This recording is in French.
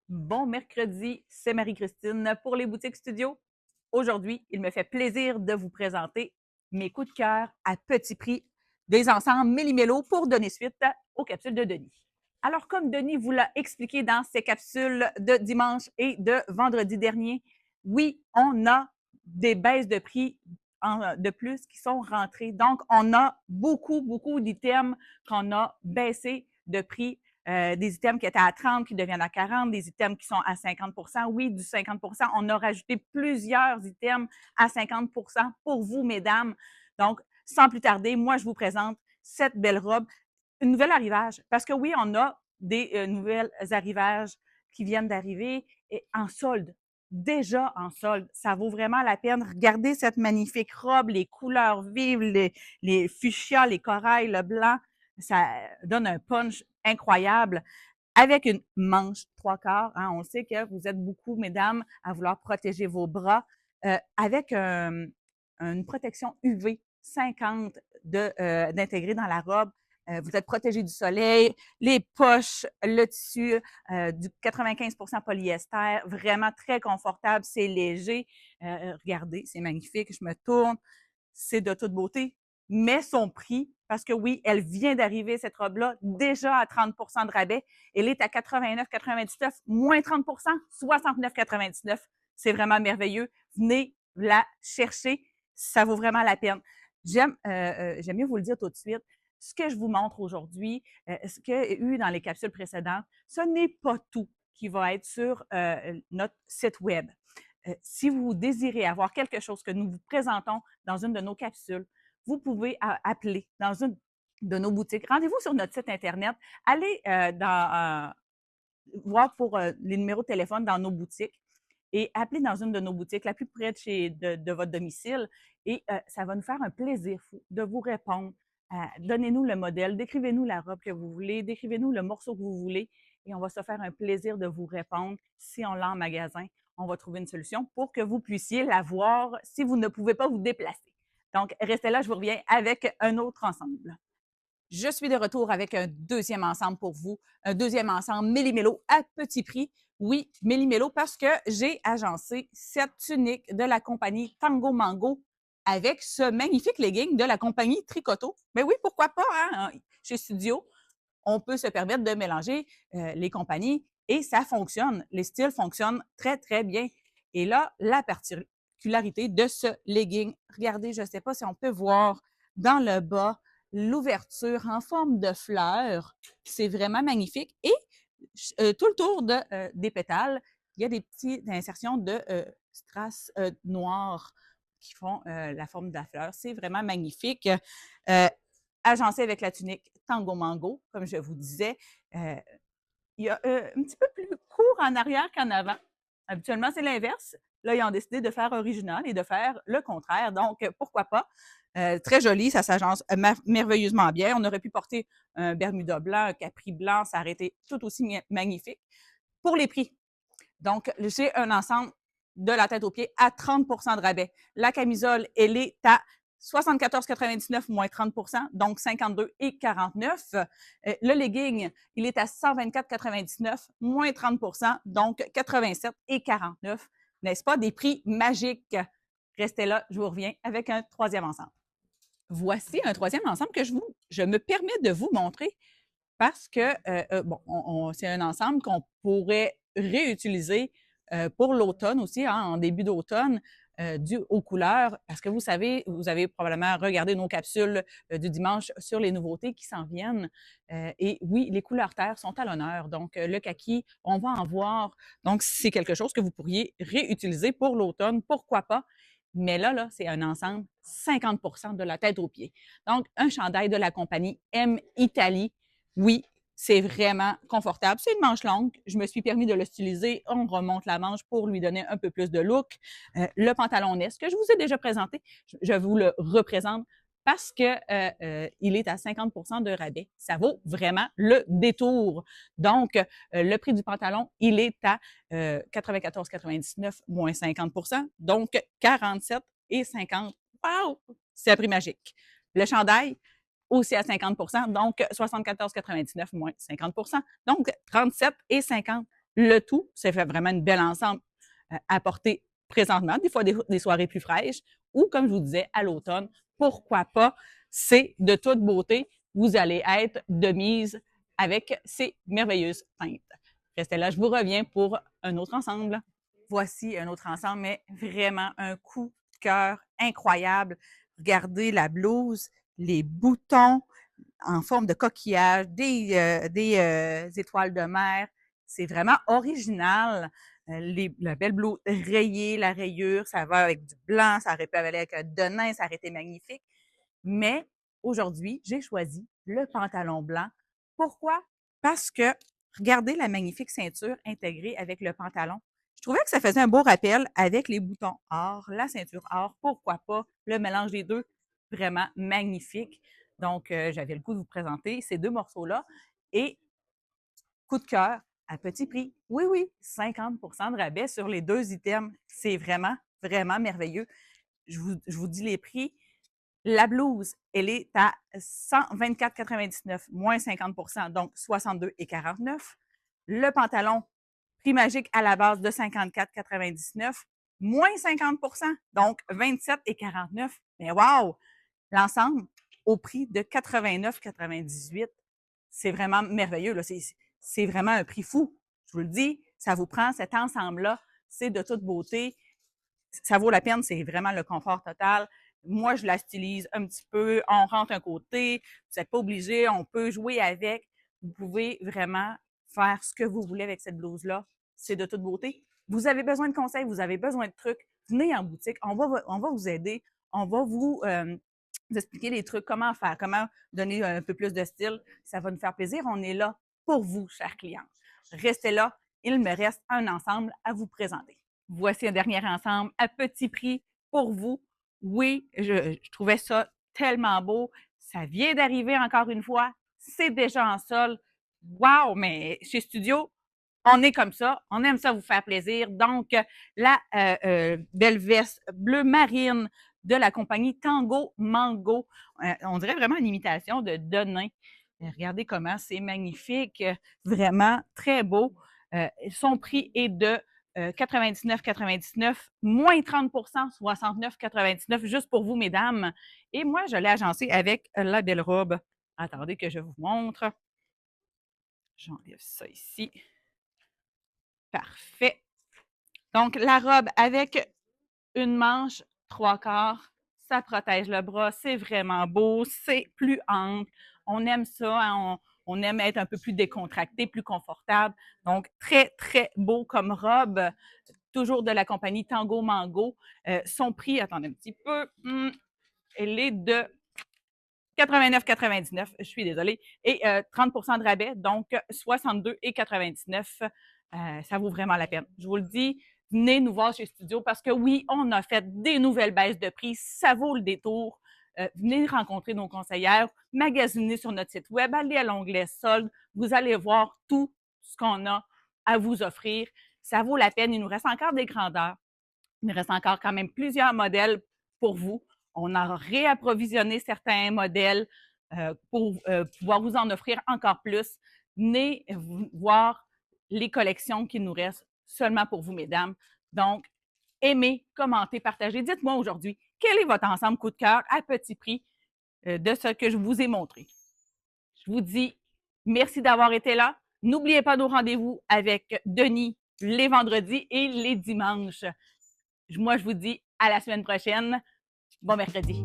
Bon mercredi, c'est Marie-Christine pour les boutiques studio. Aujourd'hui, il me fait plaisir de vous présenter mes coups de cœur à petit prix des ensembles Méli-Mélo pour donner suite aux capsules de Denis. Alors, comme Denis vous l'a expliqué dans ses capsules de dimanche et de vendredi dernier, oui, on a des baisses de prix de plus qui sont rentrées. Donc, on a beaucoup d'items qu'on a baissé de prix, des items qui étaient à 30 qui deviennent à 40, des items qui sont à 50 oui, du 50 on a rajouté plusieurs items à 50 pour vous, mesdames. Donc, sans plus tarder, moi, je vous présente cette belle robe, une nouvelle arrivage, parce que oui, on a des nouvelles arrivages qui viennent d'arriver en solde. Déjà en solde, ça vaut vraiment la peine. Regardez cette magnifique robe, les couleurs vives, les fuchsias, les corails, le blanc, ça donne un punch incroyable avec une manche 3/4. Hein, on sait que vous êtes beaucoup, mesdames, à vouloir protéger vos bras avec une protection UV 50 d'intégrer dans la robe. Vous êtes protégé du soleil, les poches, le tissu du 95 polyester, vraiment très confortable, c'est léger. Regardez, c'est magnifique, je me tourne, c'est de toute beauté, mais son prix, parce que oui, elle vient d'arriver, cette robe-là, déjà à 30 de rabais. Elle est à 89,99, moins 30 69,99. C'est vraiment merveilleux. Venez la chercher, ça vaut vraiment la peine. J'aime mieux vous le dire tout de suite. Ce que je vous montre aujourd'hui, ce qu'il y a eu dans les capsules précédentes, ce n'est pas tout qui va être sur notre site web. Si vous désirez avoir quelque chose que nous vous présentons dans une de nos capsules, vous pouvez appeler dans une de nos boutiques. Rendez-vous sur notre site Internet. Allez voir pour les numéros de téléphone dans nos boutiques et appelez dans une de nos boutiques la plus près de votre domicile et ça va nous faire un plaisir fou de vous répondre. Donnez-nous le modèle, décrivez-nous la robe que vous voulez, décrivez-nous le morceau que vous voulez et on va se faire un plaisir de vous répondre. Si on l'a en magasin, on va trouver une solution pour que vous puissiez la voir si vous ne pouvez pas vous déplacer. Donc, restez là, je vous reviens avec un autre ensemble. Je suis de retour avec un deuxième ensemble pour vous, un deuxième ensemble Méli-Mélo à petit prix. Oui, Méli-Mélo parce que j'ai agencé cette tunique de la compagnie Tango Mango avec ce magnifique legging de la compagnie Tricoto. Mais oui, pourquoi pas, hein? Chez Studio, on peut se permettre de mélanger les compagnies et ça fonctionne. Les styles fonctionnent très bien. Et là, la particularité de ce legging, regardez, je ne sais pas si on peut voir dans le bas, l'ouverture en forme de fleur. C'est vraiment magnifique. Et tout le tour des pétales, il y a des petites insertions de strass noires qui font la forme de la fleur. C'est vraiment magnifique. Agencé avec la tunique Tango Mango, comme je vous disais. Il y a un petit peu plus court en arrière qu'en avant. Habituellement, c'est l'inverse. Là, ils ont décidé de faire original et de faire le contraire. Donc, pourquoi pas? Très joli, ça s'agence merveilleusement bien. On aurait pu porter un Bermuda blanc, un Capri blanc, ça aurait été tout aussi magnifique. Pour les prix, donc, j'ai un ensemble de la tête aux pieds à 30 de rabais. La camisole, elle est à 74,99 moins 30 donc 52,49. Le legging, il est à 124,99 moins 30 donc 87,49. N'est-ce pas des prix magiques? Restez là, je vous reviens avec un troisième ensemble. Voici un troisième ensemble que je me permets de vous montrer parce que, bon, c'est un ensemble qu'on pourrait réutiliser pour l'automne aussi, hein, en début d'automne, dû aux couleurs, parce que vous savez, vous avez probablement regardé nos capsules du dimanche sur les nouveautés qui s'en viennent. Et oui, les couleurs terre sont à l'honneur. Donc, le kaki, on va en voir. Donc, c'est quelque chose que vous pourriez réutiliser pour l'automne. Pourquoi pas? Mais là, c'est un ensemble 50 de la tête aux pieds. Donc, un chandail de la compagnie M Italie. Oui, c'est vraiment confortable. C'est une manche longue. Je me suis permis de le styliser. On remonte la manche pour lui donner un peu plus de look. Le pantalon Nest, que je vous ai déjà présenté, je vous le représente parce que il est à 50 de rabais. Ça vaut vraiment le détour. Donc, le prix du pantalon, il est à 94,99 moins 50 donc 47,50. Wow! C'est un prix magique. Le chandail, aussi à 50 donc 74,99 moins 50 donc 37,50. Le tout, ça fait vraiment une belle ensemble à porter présentement, des fois des soirées plus fraîches, ou comme je vous disais, à l'automne, pourquoi pas, c'est de toute beauté, vous allez être de mise avec ces merveilleuses teintes. Restez là, je vous reviens pour un autre ensemble. Voici un autre ensemble, mais vraiment un coup de cœur incroyable. Regardez la blouse, les boutons en forme de coquillage, des étoiles de mer. C'est vraiment original. La belle blouse rayée, la rayure, ça va avec du blanc, ça aurait pu aller avec un denim, ça aurait été magnifique. Mais aujourd'hui, j'ai choisi le pantalon blanc. Pourquoi? Parce que regardez la magnifique ceinture intégrée avec le pantalon. Je trouvais que ça faisait un beau rappel avec les boutons or, la ceinture or, pourquoi pas, le mélange des deux, vraiment magnifique. Donc, j'avais le goût de vous présenter ces deux morceaux-là. Et coup de cœur, à petit prix. Oui, oui, 50 de rabais sur les deux items. C'est vraiment, vraiment merveilleux. Je vous dis les prix. La blouse, elle est à 124,99 moins 50 donc 62,49. Le pantalon, prix magique à la base de 54,99 moins 50 donc 27,49. Mais wow! L'ensemble, au prix de 89,98. C'est vraiment merveilleux. Là. C'est vraiment un prix fou. Je vous le dis, ça vous prend cet ensemble-là. C'est de toute beauté. Ça vaut la peine. C'est vraiment le confort total. Moi, je la stylise un petit peu. On rentre un côté. Vous n'êtes pas obligé. On peut jouer avec. Vous pouvez vraiment faire ce que vous voulez avec cette blouse-là. C'est de toute beauté. Vous avez besoin de conseils. Vous avez besoin de trucs. Venez en boutique. On va vous aider. On va vous expliquer des trucs, comment faire, comment donner un peu plus de style. Ça va nous faire plaisir. On est là pour vous, chers clients. Restez là. Il me reste un ensemble à vous présenter. Voici un dernier ensemble à petit prix pour vous. Oui, je trouvais ça tellement beau. Ça vient d'arriver encore une fois. C'est déjà en sol. Wow! Mais chez Studio, on est comme ça. On aime ça vous faire plaisir. Donc, la belle veste bleu marine de la compagnie Tango Mango. On dirait vraiment une imitation de Denain. Regardez comment c'est magnifique. Vraiment très beau. Son prix est de 99,99 moins 30 69,99 juste pour vous, mesdames. Et moi, je l'ai agencé avec la belle robe. Attendez que je vous montre. J'enlève ça ici. Parfait. Donc, la robe avec une manche 3/4, ça protège le bras, c'est vraiment beau, c'est plus ample. On aime ça, hein, on aime être un peu plus décontracté, plus confortable. Donc, très, très beau comme robe, toujours de la compagnie Tango Mango. Son prix, attendez un petit peu, elle est de 89,99, je suis désolée, et 30 de rabais, donc 62,99. Ça vaut vraiment la peine. Je vous le dis, venez nous voir chez Studio parce que oui, on a fait des nouvelles baisses de prix. Ça vaut le détour. Venez rencontrer nos conseillères, magasiner sur notre site web, allez à l'onglet solde. Vous allez voir tout ce qu'on a à vous offrir. Ça vaut la peine. Il nous reste encore des grandeurs. Il nous reste encore quand même plusieurs modèles pour vous. On a réapprovisionné certains modèles pour pouvoir vous en offrir encore plus. Venez voir les collections qui nous restent seulement pour vous, mesdames. Donc, aimez, commentez, partagez. Dites-moi aujourd'hui, quel est votre ensemble coup de cœur à petit prix de ce que je vous ai montré. Je vous dis merci d'avoir été là. N'oubliez pas nos rendez-vous avec Denis les vendredis et les dimanches. Moi, je vous dis à la semaine prochaine. Bon mercredi.